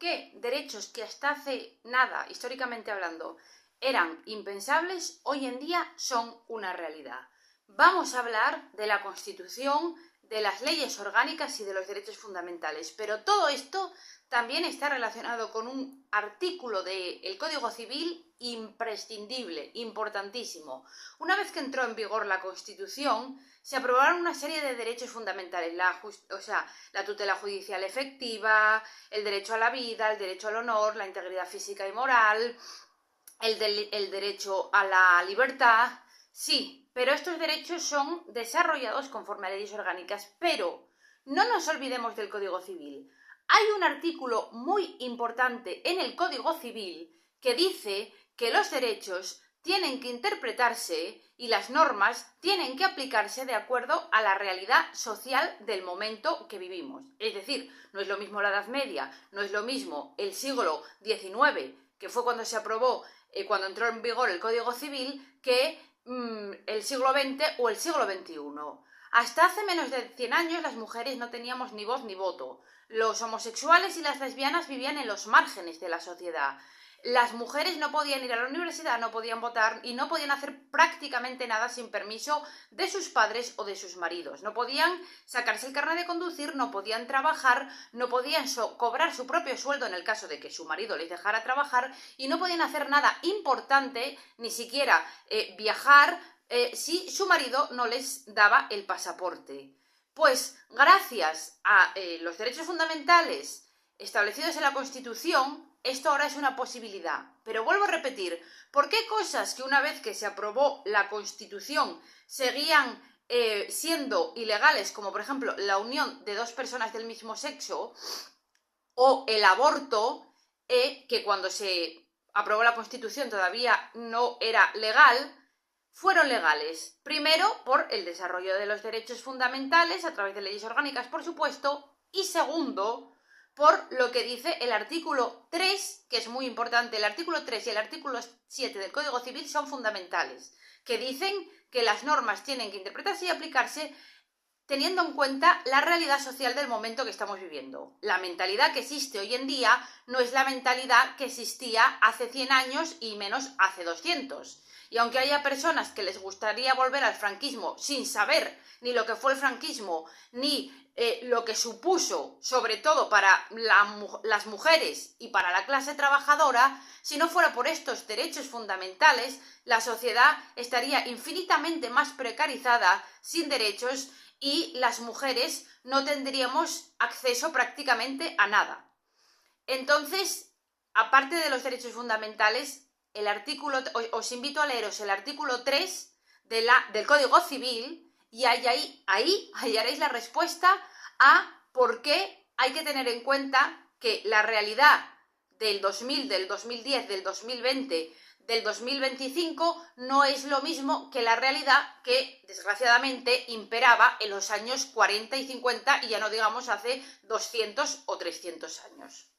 qué derechos que hasta hace nada, históricamente hablando, eran impensables, hoy en día son una realidad. Vamos a hablar de la Constitución, de las leyes orgánicas y de los derechos fundamentales, pero todo esto también está relacionado con un artículo del Código Civil imprescindible, importantísimo. Una vez que entró en vigor la Constitución, se aprobaron una serie de derechos fundamentales, la tutela judicial efectiva, el derecho a la vida, el derecho al honor, la integridad física y moral, el derecho a la libertad. Sí, pero estos derechos son desarrollados conforme a leyes orgánicas, pero no nos olvidemos del Código Civil. Hay un artículo muy importante en el Código Civil que dice que los derechos tienen que interpretarse y las normas tienen que aplicarse de acuerdo a la realidad social del momento que vivimos. Es decir, no es lo mismo la Edad Media, no es lo mismo el siglo XIX, que fue cuando se aprobó, cuando entró en vigor el Código Civil, que el siglo XX o el siglo XXI. Hasta hace menos de 100 años las mujeres no teníamos ni voz ni voto. Los homosexuales y las lesbianas vivían en los márgenes de la sociedad. Las mujeres no podían ir a la universidad, no podían votar y no podían hacer prácticamente nada sin permiso de sus padres o de sus maridos. No podían sacarse el carnet de conducir, no podían trabajar, no podían cobrar su propio sueldo en el caso de que su marido les dejara trabajar y no podían hacer nada importante, ni siquiera viajar, si su marido no les daba el pasaporte. Pues gracias a los derechos fundamentales establecidos en la Constitución, esto ahora es una posibilidad. Pero vuelvo a repetir, ¿por qué cosas que una vez que se aprobó la Constitución seguían siendo ilegales, como por ejemplo la unión de dos personas del mismo sexo o el aborto, que cuando se aprobó la Constitución todavía no era legal, fueron legales? Primero, por el desarrollo de los derechos fundamentales a través de leyes orgánicas, por supuesto, y segundo, por lo que dice el artículo 3, que es muy importante. El artículo 3 y el artículo 7 del Código Civil son fundamentales, que dicen que las normas tienen que interpretarse y aplicarse teniendo en cuenta la realidad social del momento que estamos viviendo. La mentalidad que existe hoy en día no es la mentalidad que existía hace 100 años y menos hace 200. Y aunque haya personas que les gustaría volver al franquismo sin saber ni lo que fue el franquismo, ni lo que supuso, sobre todo para las mujeres y para la clase trabajadora, si no fuera por estos derechos fundamentales, la sociedad estaría infinitamente más precarizada, sin derechos, y las mujeres no tendríamos acceso prácticamente a nada. Entonces, aparte de los derechos fundamentales, os invito a leeros el artículo 3 del Código Civil y ahí hallaréis la respuesta a por qué hay que tener en cuenta que la realidad del 2000, del 2010, del 2020, del 2025 no es lo mismo que la realidad que, desgraciadamente, imperaba en los años 40 y 50 y ya no digamos hace 200 o 300 años.